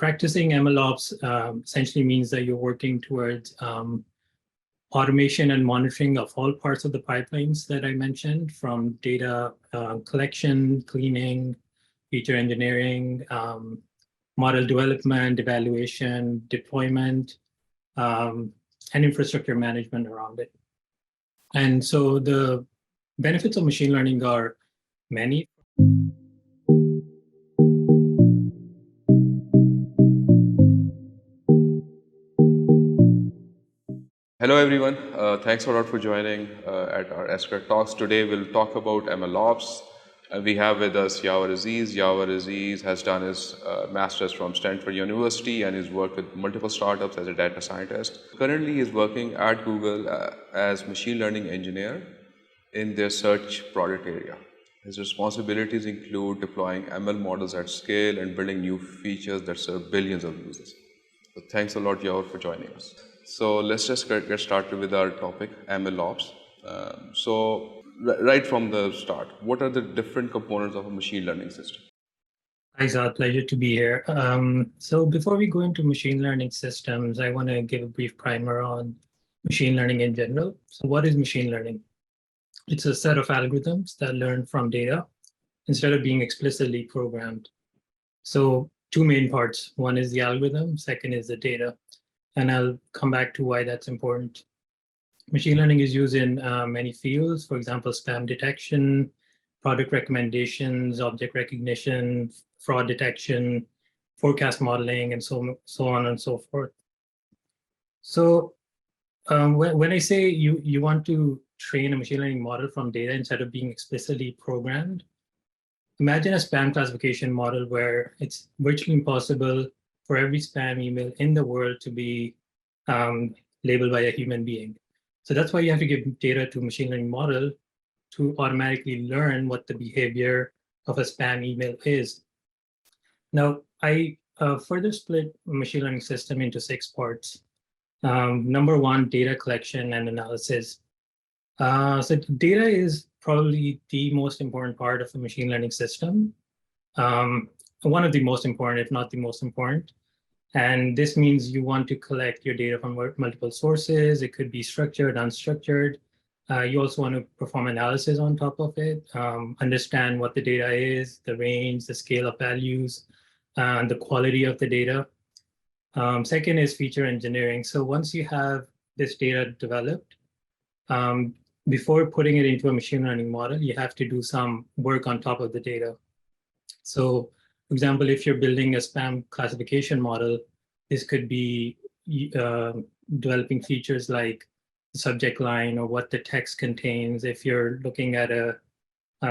practicing MLOps essentially means that you're working towards automation and monitoring of all parts of the pipelines that I mentioned, from data collection, cleaning, feature engineering, model development, evaluation, deployment, and infrastructure management around it. And so the benefits of machine learning are many. Hello everyone, thanks a lot for joining at our XgridTalks. Today we'll talk about MLOps. We have with us Yawar Aziz. Yawar Aziz has done his master's from Stanford University and he's worked with multiple startups as a data scientist. Currently he's working at Google as machine learning engineer in their search product area. His responsibilities include deploying ML models at scale and building new features that serve billions of users. So thanks a lot, Yawar, for joining us. So let's just get started with our topic, MLOps. Right from the start, what are the different components of a machine learning system? Hi, Zad, pleasure to be here. So before we go into machine learning systems, I want to give a brief primer on machine learning in general. So what is machine learning? It's a set of algorithms that learn from data instead of being explicitly programmed. So two main parts. One is the algorithm, second is the data. And I'll come back to why that's important. Machine learning is used in many fields, for example, spam detection, product recommendations, object recognition, fraud detection, forecast modeling, and so on and so forth. So when I say you want to train a machine learning model from data instead of being explicitly programmed, imagine a spam classification model where it's virtually impossible for every spam email in the world to be labeled by a human being. So that's why you have to give data to a machine learning model to automatically learn what the behavior of a spam email is. Now, I further split machine learning system into 6 parts. Number 1, data collection and analysis. So data is probably the most important part of a machine learning system. One of the most important, if not the most important. And this means you want to collect your data from multiple sources. It could be structured, unstructured. You also want to perform analysis on top of it, understand what the data is, the range, the scale of values, and the quality of the data. Second is feature engineering. So once you have this data developed, before putting it into a machine learning model, you have to do some work on top of the data. So, for example, if you're building a spam classification model, this could be developing features like the subject line or what the text contains. If you're looking at a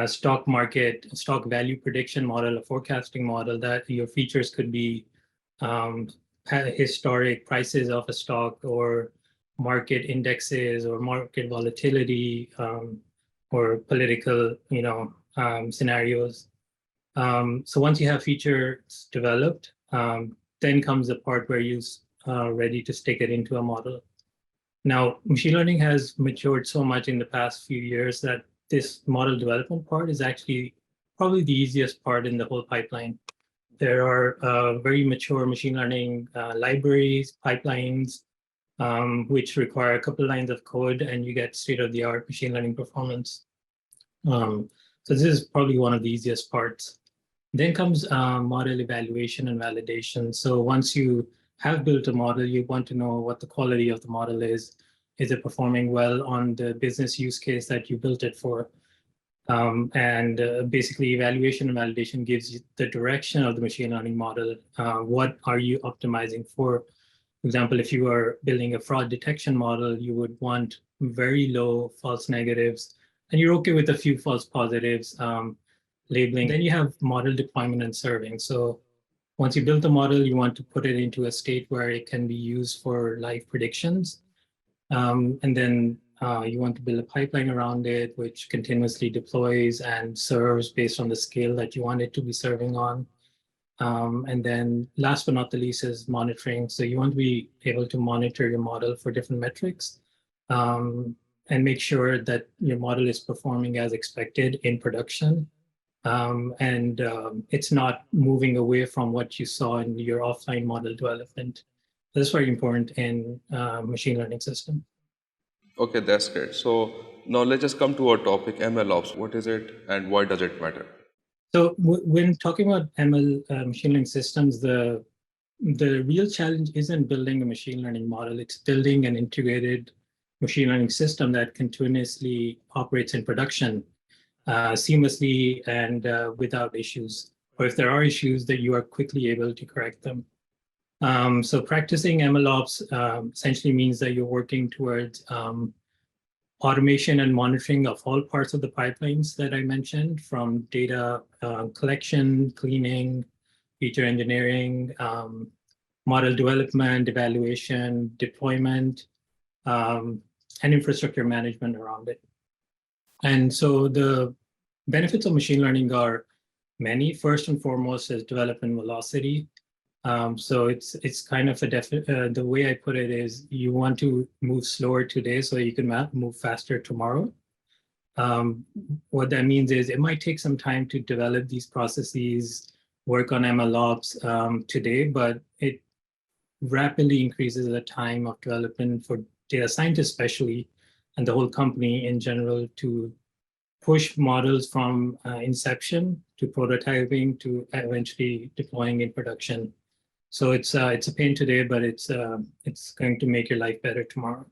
stock market, stock value prediction model, a forecasting model, that your features could be historic prices of a stock or market indexes or market volatility or political, scenarios. So once you have features developed, then comes the part where you're ready to stick it into a model. Now, machine learning has matured so much in the past few years that this model development part is actually probably the easiest part in the whole pipeline. There are very mature machine learning libraries, pipelines, which require a couple lines of code, and you get state-of-the-art machine learning performance. So this is probably one of the easiest parts. Then comes model evaluation and validation. So once you have built a model, you want to know what the quality of the model is. Is it performing well on the business use case that you built it for? Basically, evaluation and validation gives you the direction of the machine learning model. What are you optimizing for? For example, if you are building a fraud detection model, you would want very low false negatives, and you're okay with a few false positives, labeling. Then you have model deployment and serving. So once you build the model, you want to put it into a state where it can be used for live predictions. And then you want to build a pipeline around it, which continuously deploys and serves based on the scale that you want it to be serving on. And then last but not the least is monitoring. So you want to be able to monitor your model for different metrics and make sure that your model is performing as expected in production. It's not moving away from what you saw in your offline model development. That's very important in machine learning system. Okay, that's great. So now let's just come to our topic, MLOps. What is it and why does it matter? So when talking about ML machine learning systems, the real challenge isn't building a machine learning model. It's building an integrated machine learning system that continuously operates in production seamlessly and without issues. Or if there are issues, that you are quickly able to correct them. So practicing MLOps essentially means that you're working towards automation and monitoring of all parts of the pipelines that I mentioned, from data collection, cleaning, feature engineering, model development, evaluation, deployment, and infrastructure management around it. And so the benefits of machine learning are many. First and foremost is development velocity. So it's kind of the way I put it is you want to move slower today so you can move faster tomorrow. What that means is it might take some time to develop these processes, work on MLOps today, but it rapidly increases the time of development for data scientists especially, and the whole company in general, to push models from inception to prototyping to eventually deploying in production. So it's a pain today, but it's going to make your life better tomorrow.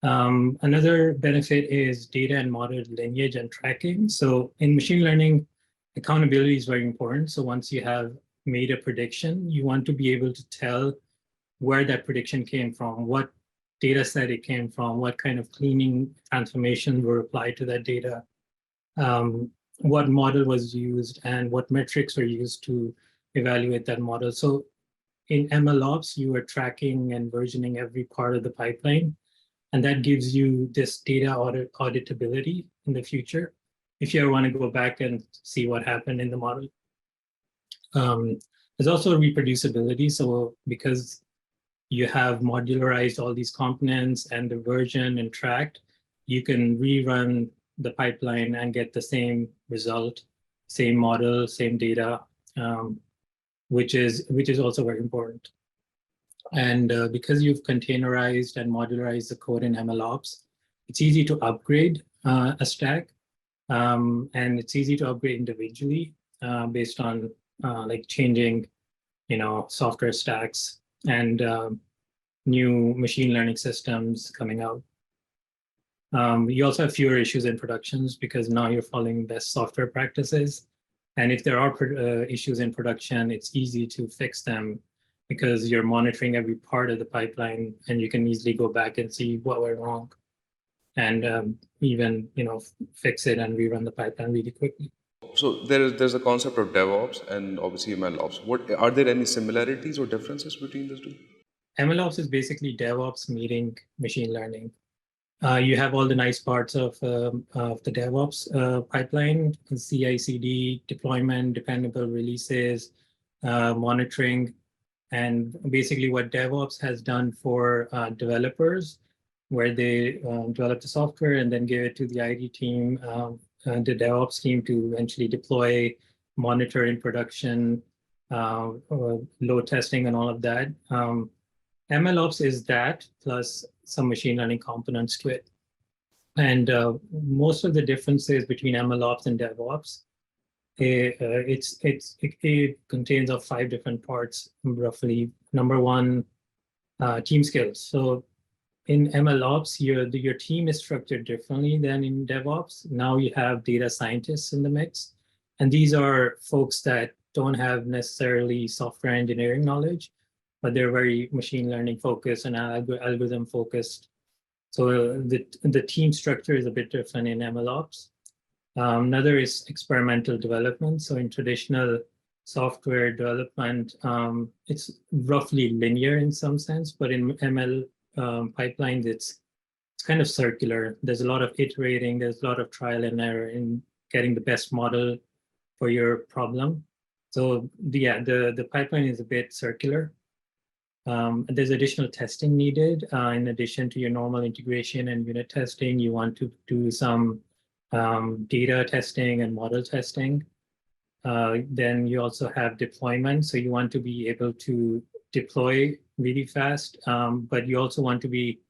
Another benefit is data and model lineage and tracking. So in machine learning, accountability is very important. So once you have made a prediction, you want to be able to tell where that prediction came from, what data set it came from, what kind of cleaning transformations were applied to that data, what model was used, and what metrics were used to evaluate that model. So in MLOps, you are tracking and versioning every part of the pipeline, and that gives you this data auditability in the future if you ever want to go back and see what happened in the model. There's also reproducibility. So because you have modularized all these components and the version and tracked, you can rerun the pipeline and get the same result, same model, same data, which is also very important. And because you've containerized and modularized the code in MLOps, it's easy to upgrade a stack, and it's easy to upgrade individually based on like changing, software stacks and new machine learning systems coming out. You also have fewer issues in productions because now you're following best software practices. And if there are issues in production, it's easy to fix them because you're monitoring every part of the pipeline, and you can easily go back and see what went wrong, and even fix it and rerun the pipeline really quickly. So there's a concept of DevOps and obviously MLOps. What are there any similarities or differences between those two? MLOps is basically DevOps meeting machine learning. You have all the nice parts of the DevOps pipeline: CI/CD, deployment, dependable releases, monitoring, and basically what DevOps has done for developers, where they develop the software and then give it to the IT team, the DevOps team to eventually deploy, monitor in production, load testing, and all of that. MLOps is that plus some machine learning components to it. And most of the differences between MLOps and DevOps, it contains of 5 different parts, roughly. Number one, team skills. So in MLOps, your team is structured differently than in DevOps. Now you have data scientists in the mix, and these are folks that don't have necessarily software engineering knowledge, but they're very machine learning focused and algorithm focused. So the team structure is a bit different in MLOps. Another is experimental development. So in traditional software development, it's roughly linear in some sense, but in ML pipelines, it's kind of circular. There's a lot of iterating, there's a lot of trial and error in getting the best model for your problem. So the pipeline is a bit circular. There's additional testing needed. In addition to your normal integration and unit testing, you want to do some data testing and model testing. Then you also have deployment. So you want to be able to deploy really fast, but you also want to be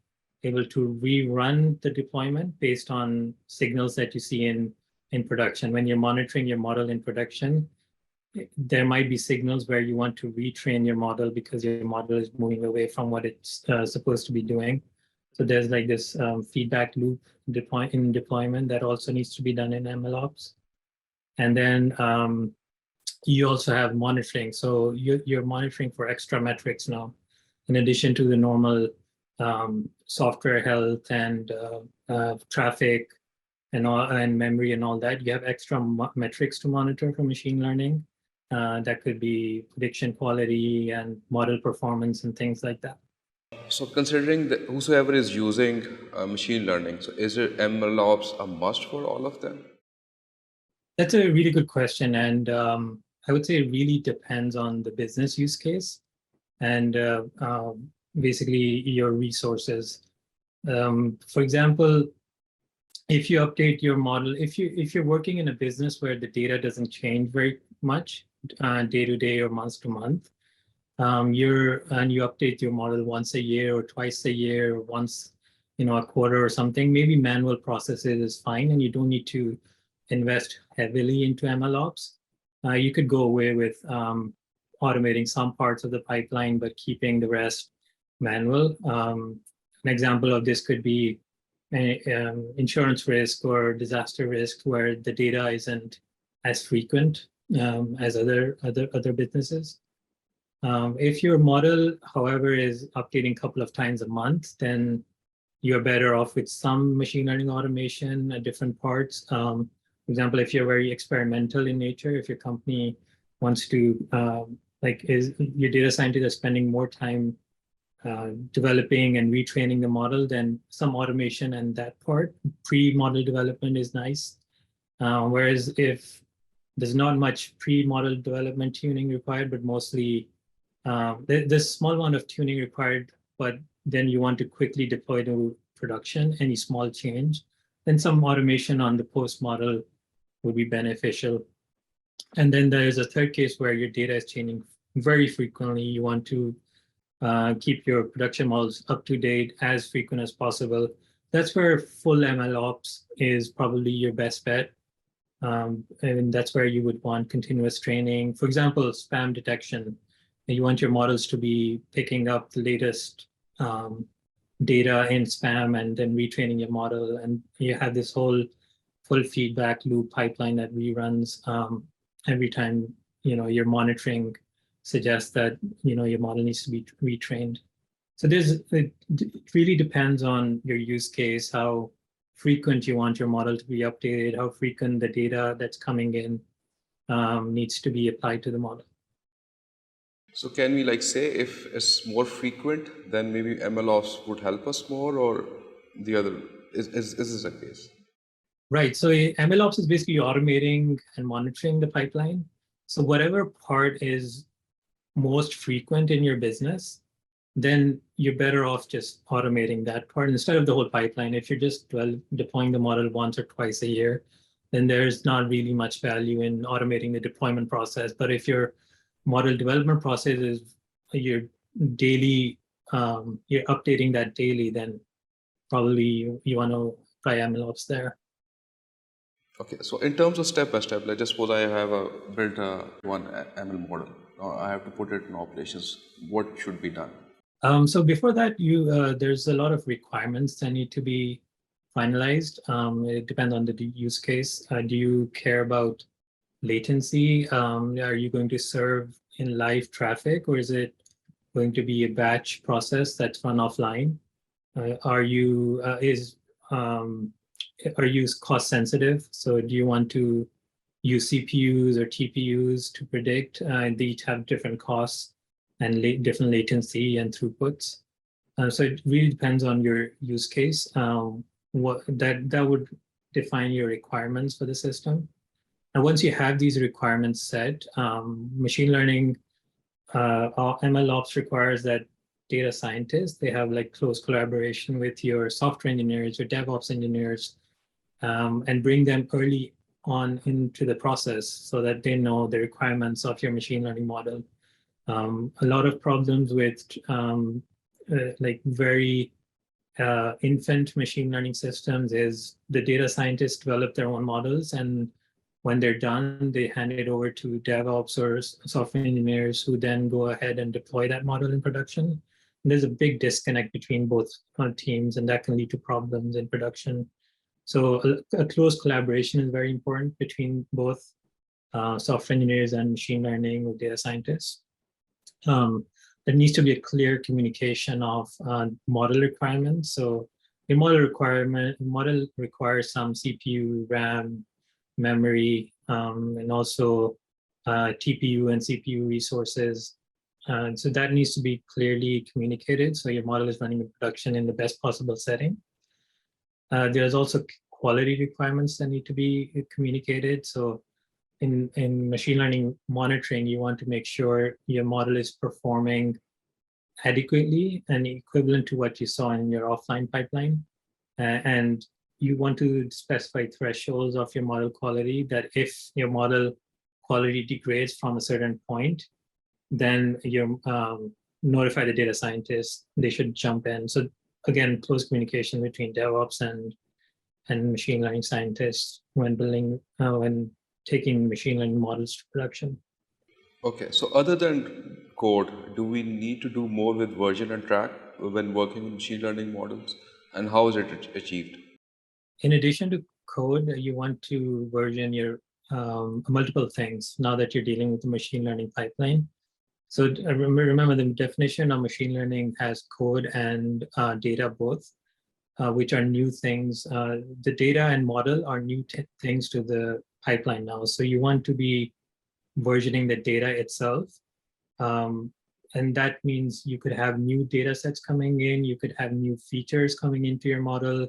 able to rerun the deployment based on signals that you see in production. When you're monitoring your model in production, there might be signals where you want to retrain your model because your model is moving away from what it's supposed to be doing. So there's like this feedback loop in deployment that also needs to be done in MLOps. And then you also have monitoring. So you're monitoring for extra metrics now, in addition to the normal software health and traffic and memory and all that. You have extra metrics to monitor for machine learning. That could be prediction quality and model performance and things like that. So considering that whosoever is using machine learning, so is it MLOps a must for all of them? That's a really good question. And I would say it really depends on the business use case and basically your resources. For example, if you update your model, if you're working in a business where the data doesn't change very much day to day or month to month, you update your model once a year or twice a year or once a quarter or something, maybe manual processes is fine and you don't need to invest heavily into MLOps. You could go away with automating some parts of the pipeline but keeping the rest manual. An example of this could be insurance risk or disaster risk where the data isn't as frequent as other businesses. If your model, however, is updating a couple of times a month, then you're better off with some machine learning automation at different parts. For example, if you're very experimental in nature, if your company wants to, your data scientists are spending more time developing and retraining the model, then some automation and that part, pre-model development is nice. Whereas if there's not much pre-model development tuning required, but mostly there's a small amount of tuning required, but then you want to quickly deploy to production, any small change, then some automation on the post-model would be beneficial. And then there's a third case where your data is changing very frequently. You want to keep your production models up to date as frequent as possible. That's where full MLOps is probably your best bet. And that's where you would want continuous training. For example, spam detection. You want your models to be picking up the latest data in spam and then retraining your model. And you have this whole full feedback loop pipeline that reruns every time your monitoring suggests that your model needs to be retrained. So it really depends on your use case, how frequent you want your model to be updated, how frequent the data that's coming in needs to be applied to the model. So can we say if it's more frequent, then maybe MLOps would help us more, or the other? Is this the case? Right. So MLOps is basically automating and monitoring the pipeline. So whatever part is most frequent in your business, then you're better off just automating that part instead of the whole pipeline. If you're just deploying the model once or twice a year, then there's not really much value in automating the deployment process. But if your model development process is your daily, you're updating that daily, then probably you want to try MLOps there. Okay, so in terms of step by step, let's just suppose I have built one ML model. I have to put it in operations. What should be done? So before that, there's a lot of requirements that need to be finalized. It depends on the use case. Do you care about latency? Are you going to serve in live traffic, or is it going to be a batch process that's run offline? Are you cost sensitive? So do you want to use CPUs or TPUs to predict? They each have different costs and different latency and throughputs. So it really depends on your use case. That would define your requirements for the system. And once you have these requirements set, machine learning, MLOps requires that data scientists, they have close collaboration with your software engineers, your DevOps engineers, and bring them early on into the process so that they know the requirements of your machine learning model. A lot of problems with like very infant machine learning systems is the data scientists develop their own models, and when they're done, they hand it over to DevOps or software engineers who then go ahead and deploy that model in production. And there's a big disconnect between both teams, and that can lead to problems in production. So a close collaboration is very important between both software engineers and machine learning with data scientists. There needs to be a clear communication of model requirements. So your model requires some CPU, RAM, memory, and also TPU and CPU resources. So that needs to be clearly communicated so your model is running in production in the best possible setting. There's also quality requirements that need to be communicated. So in machine learning monitoring, you want to make sure your model is performing adequately and equivalent to what you saw in your offline pipeline. And you want to specify thresholds of your model quality that if your model quality degrades from a certain point, then you notify the data scientists, they should jump in. So again, close communication between DevOps and machine learning scientists when when taking machine learning models to production. Okay, so other than code, do we need to do more with version and track when working with machine learning models? And how is it achieved? In addition to code, you want to version your multiple things now that you're dealing with the machine learning pipeline. So remember the definition of machine learning has code and data both, which are new things. The data and model are new things to the pipeline now. So you want to be versioning the data itself. And that means you could have new data sets coming in, you could have new features coming into your model.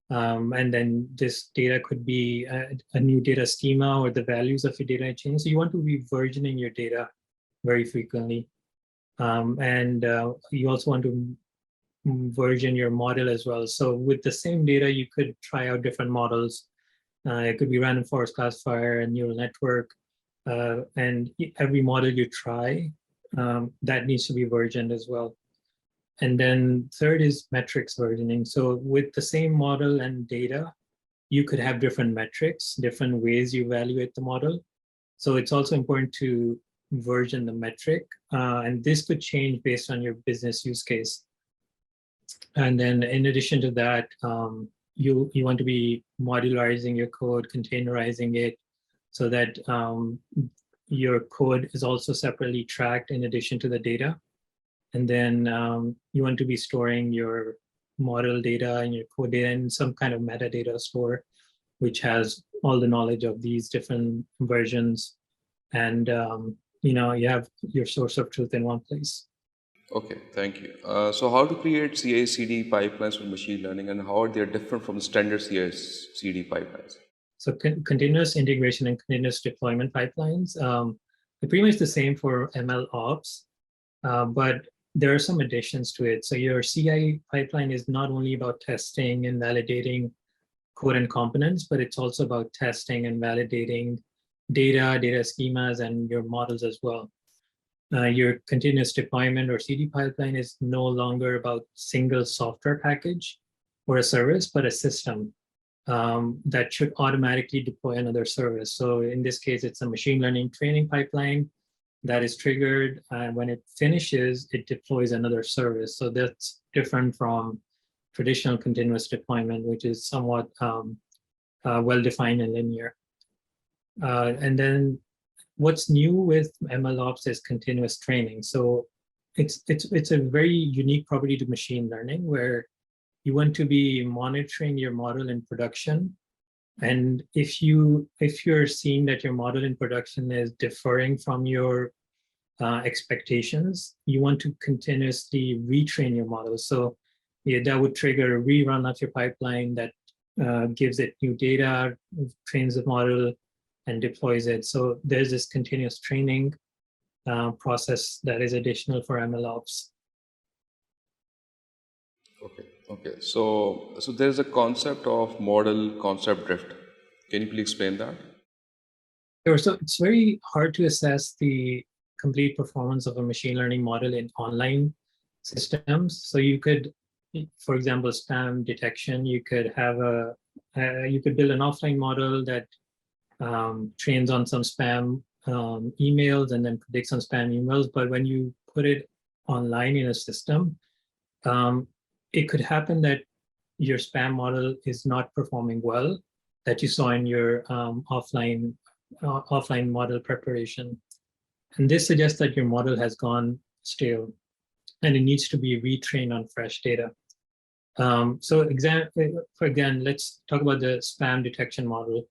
And then this data could be a new data schema, or the values of your data change. So you want to be versioning your data very frequently. And you also want to version your model as well. So with the same data, you could try out different models. It could be random forest classifier and neural network. And every model you try, that needs to be versioned as well. And then third is metrics versioning. So with the same model and data, you could have different metrics, different ways you evaluate the model. So it's also important to version the metric. And this could change based on your business use case. And then in addition to that, you want to be modularizing your code, containerizing it, so that your code is also separately tracked in addition to the data. And then you want to be storing your model data and your code data in some kind of metadata store, which has all the knowledge of these different versions. And you have your source of truth in one place. Okay, thank you. So how to create CI/CD pipelines for machine learning, and how are they different from standard CI/CD pipelines? So continuous integration and continuous deployment pipelines, they're pretty much the same for MLOps, but there are some additions to it. So your CI pipeline is not only about testing and validating code and components, but it's also about testing and validating data schemas, and your models as well. Your continuous deployment or CD pipeline is no longer about single software package or a service, but a system that should automatically deploy another service. So in this case, it's a machine learning training pipeline that is triggered, and when it finishes, it deploys another service. So that's different from traditional continuous deployment, which is somewhat well-defined and linear. And then what's new with MLOps is continuous training. So it's a very unique property to machine learning, where you want to be monitoring your model in production. And if you're seeing that your model in production is differing from your expectations, you want to continuously retrain your model. So that would trigger a rerun of your pipeline that gives it new data, trains the model, and deploys it. So there's this continuous training process that is additional for MLOps. Okay. So there's a concept of model concept drift. Can you please explain that? Sure. So it's very hard to assess the complete performance of a machine learning model in online systems. So you could, for example, spam detection. You could have you could build an offline model that trains on some spam emails and then predicts on spam emails. But when you put it online in a system, it could happen that your spam model is not performing well that you saw in your offline model preparation. And this suggests that your model has gone stale and it needs to be retrained on fresh data. For again, let's talk about the spam detection model.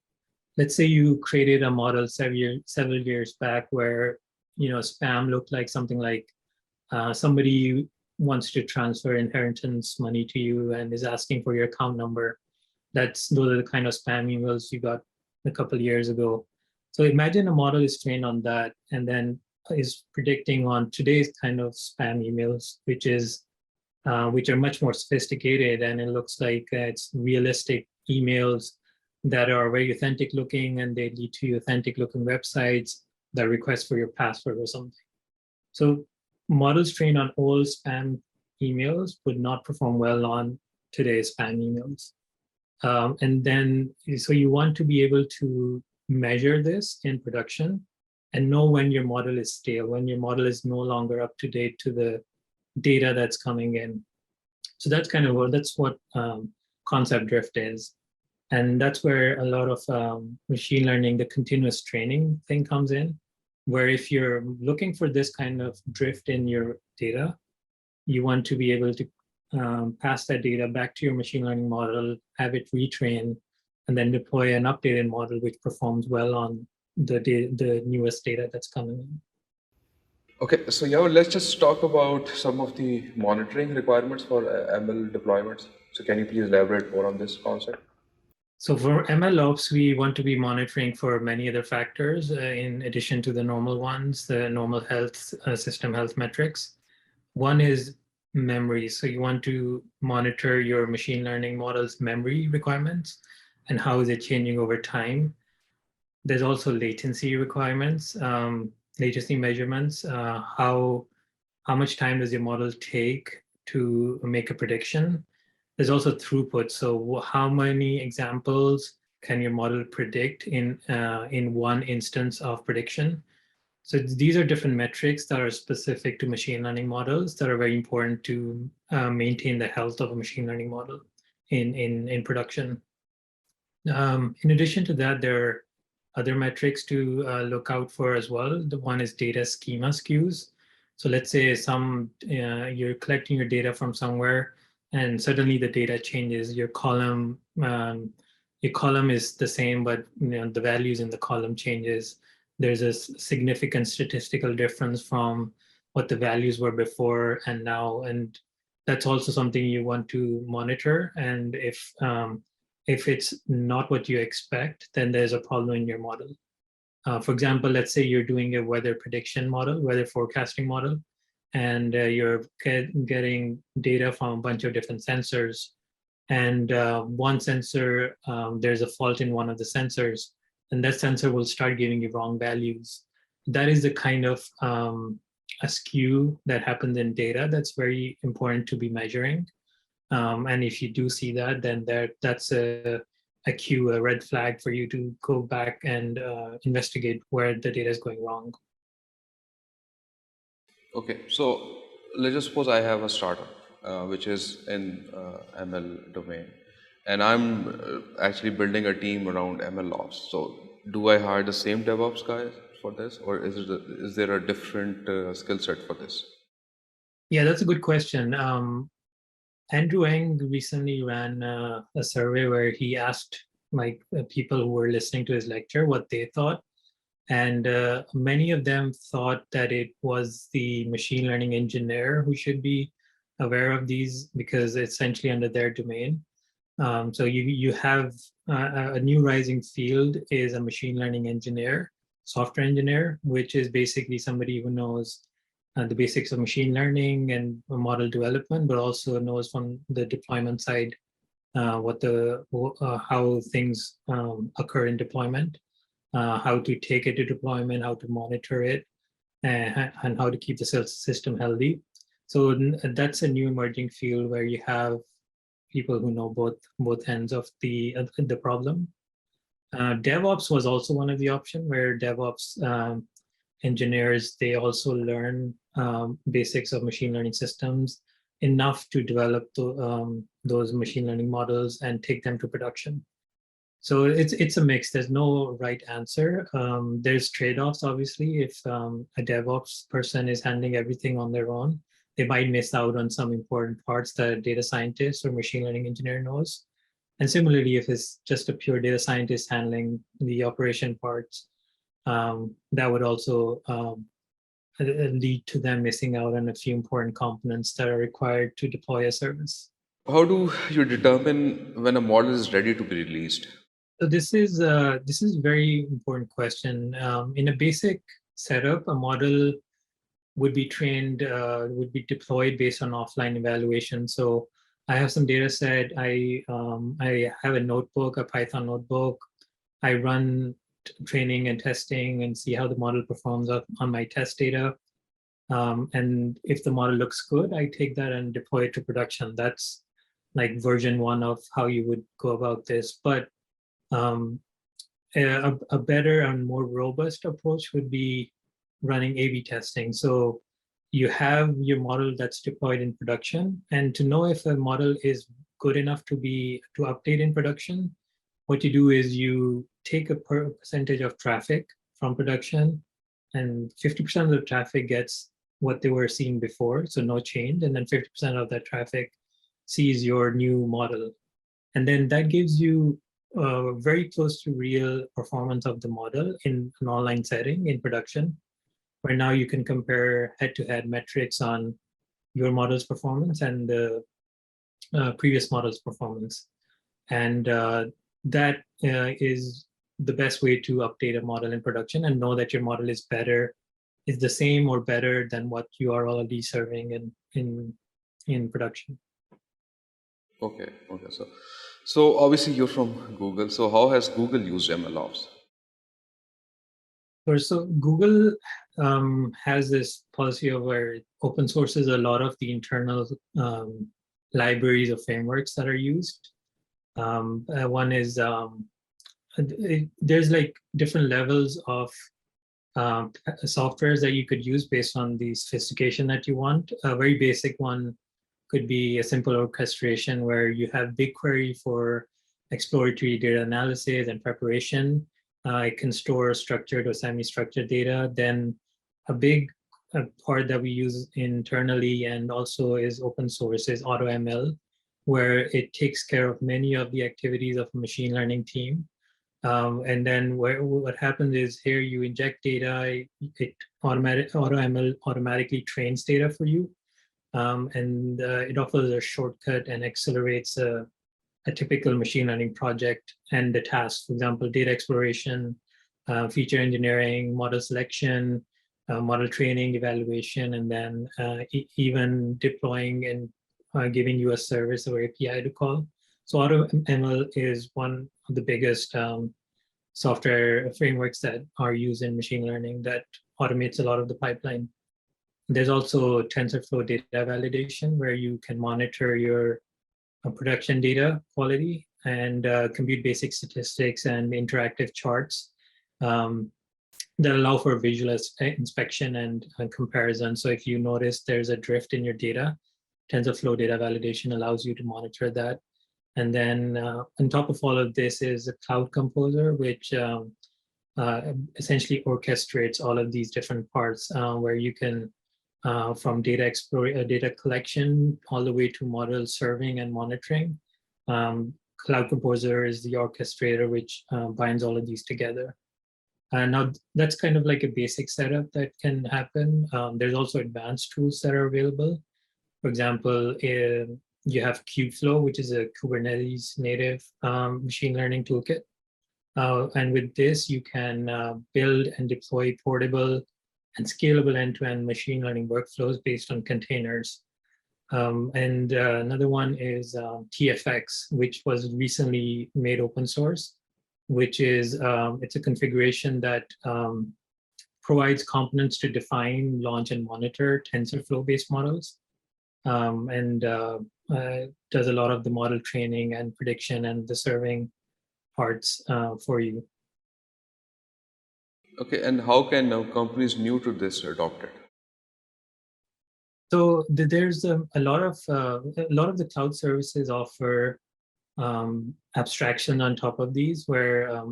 Let's say you created a model several years back where spam looked like something like somebody wants to transfer inheritance money to you and is asking for your account number. Those are the kind of spam emails you got a couple of years ago. So imagine a model is trained on that and then is predicting on today's kind of spam emails, which are much more sophisticated, and it looks like it's realistic emails that are very authentic looking, and they lead to authentic looking websites that request for your password or something. So models trained on old spam emails would not perform well on today's spam emails. So you want to be able to measure this in production and know when your model is stale, when your model is no longer up to date to the data that's coming in. So that's what concept drift is. And that's where a lot of machine learning, the continuous training thing comes in, where if you're looking for this kind of drift in your data, you want to be able to pass that data back to your machine learning model, have it retrain, and then deploy an updated model which performs well on the newest data that's coming in. Okay, so yeah, let's just talk about some of the monitoring requirements for ML deployments. So can you please elaborate more on this concept? So for MLOps, we want to be monitoring for many other factors in addition to the normal ones, the normal health system health metrics. One is memory. So you want to monitor your machine learning model's memory requirements and how is it changing over time. There's also latency requirements, latency measurements. How much time does your model take to make a prediction? There's also throughput. So how many examples can your model predict in one instance of prediction? So these are different metrics that are specific to machine learning models that are very important to maintain the health of a machine learning model in production. In addition to that, there are other metrics to look out for as well. The one is data schema skews. So let's say you're collecting your data from somewhere, and suddenly the data changes. Your column is the same, but the values in the column changes. There's a significant statistical difference from what the values were before and now, and that's also something you want to monitor. And if it's not what you expect, then there's a problem in your model. For example, let's say you're doing a weather prediction model, weather forecasting model, and you're getting data from a bunch of different sensors. And one sensor, there's a fault in one of the sensors, and that sensor will start giving you wrong values. That is the kind of a skew that happens in data that's very important to be measuring. And if you do see that, then that's a cue, a red flag for you to go back and investigate where the data is going wrong. Okay, so let's just suppose I have a startup which is in ML domain, and I'm actually building a team around MLOps. So do I hire the same DevOps guys for this, or is there a different skill set for this? Yeah, that's a good question. Andrew Ng recently ran a survey where he asked people who were listening to his lecture what they thought. And many of them thought that it was the machine learning engineer who should be aware of these because it's essentially under their domain. So you have a new rising field is a machine learning engineer, software engineer, which is basically somebody who knows the basics of machine learning and model development, but also knows from the deployment side how things occur in deployment. how to take it to deployment, how to monitor it, and how to keep the system healthy. So that's a new emerging field where you have people who know both ends of the problem. DevOps was also one of the options where DevOps engineers, they also learn basics of machine learning systems enough to develop those machine learning models and take them to production. So it's a mix. There's no right answer. There's trade-offs, obviously. If a DevOps person is handling everything on their own, they might miss out on some important parts that a data scientist or machine learning engineer knows. And similarly, if it's just a pure data scientist handling the operation parts, that would also lead to them missing out on a few important components that are required to deploy a service. How do you determine when a model is ready to be released? So this is a very important question. In a basic setup, a model would be trained, would be deployed based on offline evaluation. So I have some data set. I have a notebook, a Python notebook. I run training and testing and see how the model performs on my test data. And if the model looks good, I take that and deploy it to production. That's like version 1 of how you would go about this. But a better and more robust approach would be running A/B testing. So you have your model that's deployed in production, and to know if a model is good enough to update in production, what you do is you take a percentage of traffic from production, and 50% of the traffic gets what they were seeing before, so no change, and then 50% of that traffic sees your new model. And then that gives you very close to real performance of the model in an online setting in production, where now you can compare head-to-head metrics on your model's performance and the previous model's performance. And that is the best way to update a model in production and know that your model is the same or better than what you are already serving in production. Okay. So obviously you're from Google. So how has Google used MLOps? So Google has this policy of where it open sources a lot of the internal libraries or frameworks that are used. One is there's like different levels of softwares that you could use based on the sophistication that you want. A very basic one could be a simple orchestration where you have BigQuery for exploratory data analysis and preparation. It can store structured or semi-structured data. Then a big part that we use internally and also is open source is AutoML, where it takes care of many of the activities of a machine learning team. And then what happens is here you inject data, AutoML automatically trains data for you. And it offers a shortcut and accelerates a typical machine learning project and the tasks. For example, data exploration, feature engineering, model selection, model training, evaluation, and then even deploying and giving you a service or API to call. So AutoML is one of the biggest software frameworks that are used in machine learning that automates a lot of the pipeline. There's also TensorFlow data validation, where you can monitor your production data quality and compute basic statistics and interactive charts that allow for visual inspection and comparison. So if you notice there's a drift in your data, TensorFlow data validation allows you to monitor that. And then on top of all of this is a Cloud Composer, which essentially orchestrates all of these different parts where you can from data collection all the way to model serving and monitoring. Cloud Composer is the orchestrator which binds all of these together. Now that's kind of like a basic setup that can happen. There's also advanced tools that are available. For example, you have Kubeflow, which is a Kubernetes native machine learning toolkit. And with this, you can build and deploy portable and scalable end-to-end machine learning workflows based on containers. And another one is TFX, which was recently made open source, which is it's a configuration that provides components to define, launch, and monitor TensorFlow-based models, and does a lot of the model training and prediction and the serving parts for you. Okay, and how can companies new to this adopt it? So there's a lot of the cloud services offer abstraction on top of these, where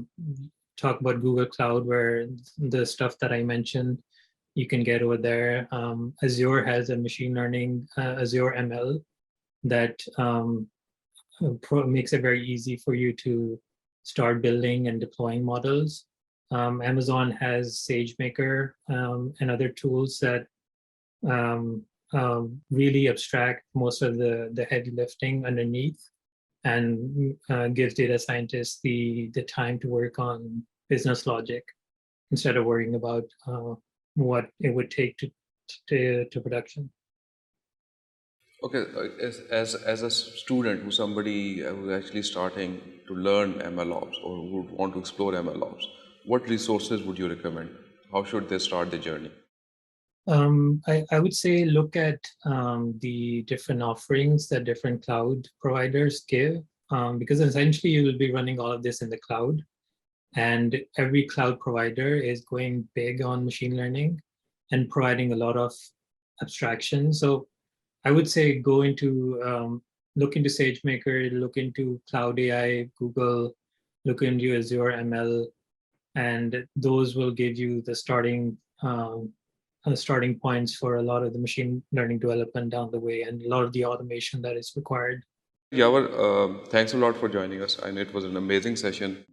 talk about Google Cloud, where the stuff that I mentioned you can get over there. Azure has a machine learning, Azure ML, that makes it very easy for you to start building and deploying models. Amazon has Sagemaker and other tools that really abstract most of the heavy lifting underneath, and gives data scientists the time to work on business logic instead of worrying about what it would take to production. Okay, as a student, somebody who's actually starting to learn MLOps or who would want to explore MLOps, what resources would you recommend? How should they start the journey? I would say look at the different offerings that different cloud providers give, because essentially you will be running all of this in the cloud, and every cloud provider is going big on machine learning and providing a lot of abstraction. So I would say go into look into SageMaker, look into Cloud AI, Google, look into Azure ML, and those will give you the starting points for a lot of the machine learning development down the way, and a lot of the automation that is required. Yawar, thanks a lot for joining us, and it was an amazing session.